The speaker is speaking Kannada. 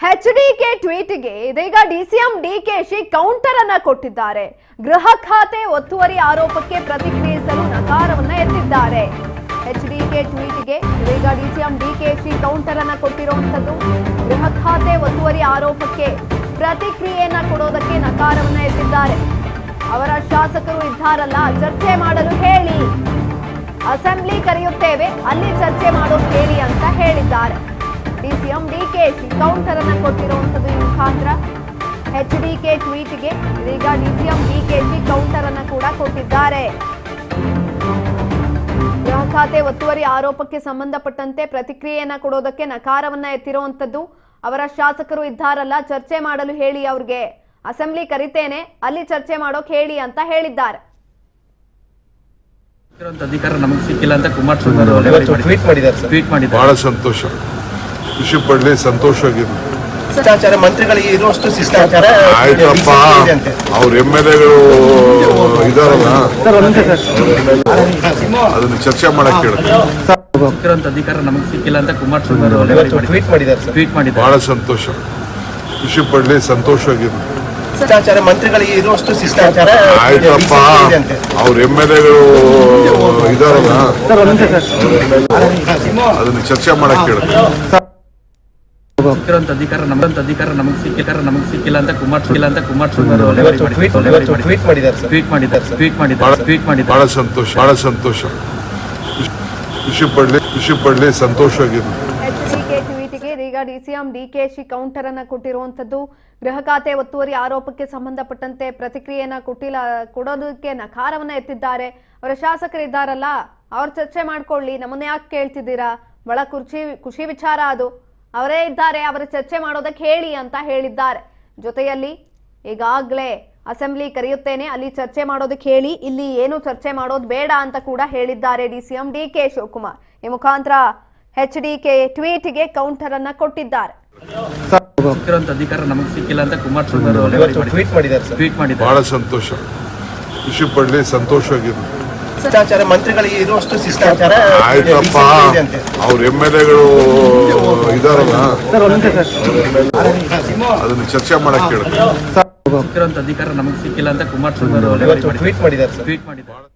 ಎಚ್ಡಿಕೆ ಟ್ವೀಟ್ಗೆ ಇದೀಗ ಡಿಸಿಎಂ ಡಿಕೆಶಿ ಕೌಂಟರ್ ಅನ್ನ ಕೊಟ್ಟಿದ್ದಾರೆ. ಗೃಹ ಖಾತೆ ಒತ್ತುವರಿ ಆರೋಪಕ್ಕೆ ಪ್ರತಿಕ್ರಿಯಿಸಲು ನಕಾರವನ್ನ ಎತ್ತಿದ್ದಾರೆ. ಎಚ್ಡಿಕೆ ಟ್ವೀಟ್ಗೆ ಇದೀಗ ಡಿಸಿಎಂ ಡಿಕೆಶಿ ಕೌಂಟರ್ ಅನ್ನ ಕೊಟ್ಟಿರುವಂತದ್ದು. ಗೃಹ ಖಾತೆ ಒತ್ತುವರಿ ಆರೋಪಕ್ಕೆ ಪ್ರತಿಕ್ರಿಯೆಯನ್ನ ಕೊಡೋದಕ್ಕೆ ನಕಾರವನ್ನ ಎತ್ತಿದ್ದಾರೆ. ಅವರ ಶಾಸಕರು ಇದ್ದಾರಲ್ಲ, ಚರ್ಚೆ ಮಾಡಲು ಹೇಳಿ, ಅಸೆಂಬ್ಲಿ ಕರೆಯುತ್ತೇವೆ, ಅಲ್ಲಿ ಚರ್ಚೆ ಮಾಡೋದು ಹೇಳಿ ಅಂತ ಹೇಳಿದ್ದಾರೆ. ಡಿಸಿಎಂ ಡಿಕೆಶಿ ಕೌಂಟರ್ ಅನ್ನ ಕೊಟ್ಟಿರುವಂತದ್ದು ಈ ಮುಖಾಂತರ. ಎಚ್ಡಿಕೆ ಟ್ವೀಟ್ಗೆ ಇದೀಗ ಡಿಸಿಎಂ ಡಿಕೆಶಿ ಕೌಂಟರ್ ಅನ್ನ ಕೂಡ ಕೊಟ್ಟಿದ್ದಾರೆ. ಗೃಹ ಖಾತೆ ಒತ್ತುವರಿ ಆರೋಪಕ್ಕೆ ಸಂಬಂಧಪಟ್ಟಂತೆ ಪ್ರತಿಕ್ರಿಯೆಯನ್ನ ಕೊಡೋದಕ್ಕೆ ನಕಾರವನ್ನ ಎತ್ತಿರುವಂತದ್ದು. ಅವರ ಶಾಸಕರು ಇದ್ದಾರಲ್ಲ, ಚರ್ಚೆ ಮಾಡಲು ಹೇಳಿ, ಅವ್ರಿಗೆ ಅಸೆಂಬ್ಲಿ ಕರಿತೇನೆ, ಅಲ್ಲಿ ಚರ್ಚೆ ಮಾಡೋಕೆ ಹೇಳಿ ಅಂತ ಹೇಳಿದ್ದಾರೆ. ಅಧಿಕಾರ ನಮಗೆ ಸಿಕ್ಕಿಲ್ಲ ಅಂತ ಕುಮಾರಸ್ವಾಮಿ ಅವರು ಟ್ವೀಟ್ ಮಾಡಿದ್ದಾರೆ. ಬಹಳ ಸಂತೋಷ, ಖುಷಿ ಪಡ್ಲಿ, ಸಂತೋಷವಾಗಿರ್ಲಿ. ಶಿಷ್ಟಾಚಾರ ಮಂತ್ರಿಗಳಿಗೆ ಇರುವಷ್ಟು ಶಿಷ್ಟಾಚಾರ ಆಯ್ತಪ್ಪ, ಅವ್ರ MLAಗಳು ಇದಾರಲ್ಲ, ಅದನ್ನ ಚರ್ಚೆ ಮಾಡಕ್ ಕೇಳುತ್ತೆ. ಅಧಿಕಾರ ನಮಗೆ ಸಿಕ್ಕಿಲ್ಲ ಅಂತ ಕುಮಾರಸ್ವಾಮಿ ಅವರು ಟ್ವೀಟ್ ಮಾಡಿದ್ದಾರೆ. ಬಹಳ ಸಂತೋಷ, ಖುಷಿ ಪಡ್ಲಿ, ಸಂತೋಷವಾಗಿರ್ಲಿ. ಶಿಷ್ಟಾಚಾರ ಮಂತ್ರಿಗಳಿಗೆ ಇರುವಷ್ಟು ಶಿಷ್ಟಾಚಾರ ಆಯ್ತಪ್ಪ, ಅವ್ರ MLAಗಳು ಇದಾರಲ್ಲ, ಅದನ್ನ ಚರ್ಚೆ ಮಾಡಕ್ ಕೇಳುತ್ತೆ. ಅಧಿಕಾರ ನಮಗೆ ಸಿಕ್ಕಿಲ್ಲ ಅಂತ ಕುಮಾರಸ್ವಾಮಿ ಅವರು ಟ್ವೀಟ್ ಮಾಡಿದ್ದಾರೆ. ಬಹಳ ಸಂತೋಷ, ಖುಷಿ ಪಡ್ಲಿ, ಸಂತೋಷವಾಗಿರ್ಲಿ. ಎಚ್ಡಿಕೆ ಟ್ವೀಟ್ಗೆ ಇದೀಗ ಡಿಸಿಎಂ ಡಿಕೆಶಿ ಕೌಂಟರ್ ಅನ್ನ ಕೊಟ್ಟಿರುವಂತದ್ದು. ಗೃಹ ಖಾತೆ ಒತ್ತುವರಿ ಆರೋಪಕ್ಕೆ ಸಂಬಂಧಪಟ್ಟಂತೆ ಪ್ರತಿಕ್ರಿಯೆಯನ್ನ ಕೊಡೋದಕ್ಕೆ ನಕಾರವನ್ನ ಎತ್ತಿದ್ದಾರೆ. ಅವರ ಶಾಸಕರಿದ್ದಾರಲ್ಲ, ಅವ್ರ ಚರ್ಚೆ ಮಾಡ್ಕೊಳ್ಳಿ, ನಮ್ಮನ್ನ ಯಾಕೆ ಕೇಳ್ತಿದ್ದೀರಾ, ಬಹಳ ಖುಷಿ ವಿಚಾರ ಅದು. ಅವರೇ ಇದ್ದಾರೆ, ಅವರ ಚರ್ಚೆ ಮಾಡೋದಕ್ಕೆ ಹೇಳಿ ಅಂತ ಹೇಳಿದ್ದಾರೆ. ಜೊತೆಯಲ್ಲಿ ಈಗಾಗಲೇ ಅಸೆಂಬ್ಲಿ ಕರೆಯುತ್ತೇನೆ, ಅಲ್ಲಿ ಚರ್ಚೆ ಮಾಡೋದಕ್ಕೆ ಹೇಳಿ, ಇಲ್ಲಿ ಏನು ಚರ್ಚೆ ಮಾಡೋದು ಬೇಡ ಅಂತ ಕೂಡ ಹೇಳಿದ್ದಾರೆ ಡಿಸಿಎಂ ಡಿಕೆ ಶಿವಕುಮಾರ್. ಈ ಮುಖಾಂತರ ಎಚ್ಡಿಕೆ ಟ್ವೀಟ್ಗೆ ಕೌಂಟರ್ ಅನ್ನ ಕೊಟ್ಟಿದ್ದಾರೆ. ಅಧಿಕಾರ ನಮಗೆ ಸಿಕ್ಕಿಲ್ಲ ಅಂತ ಕುಮಾರಸ್ವಾಮಿ ಅವರು ಟ್ವೀಟ್ ಮಾಡಿದ್ದಾರೆ. ಬಹಳ ಸಂತೋಷ, ಖುಷಿ ಪಡ್ಲಿ, ಸಂತೋಷವಾಗಿರ್ಲಿ. ಶಿಷ್ಟಾಚಾರ ಮಂತ್ರಿಗಳಿಗೆ ಇರುವಷ್ಟು ಶಿಷ್ಟಾಚಾರ ಆಯ್ತಪ್ಪ, ಅವ್ರ MLAಗಳು ಇದಾರಲ್ಲ, ಅದನ್ನ ಚರ್ಚೆ ಮಾಡಕ್ ಕೇಳುತ್ತೆ. ಅಧಿಕಾರ ನಮಗೆ ಸಿಕ್ಕಿಲ್ಲ ಅಂತ ಕುಮಾರಸ್ವಾಮಿ ಅವರು ಟ್ವೀಟ್ ಮಾಡಿದ್ದಾರೆ.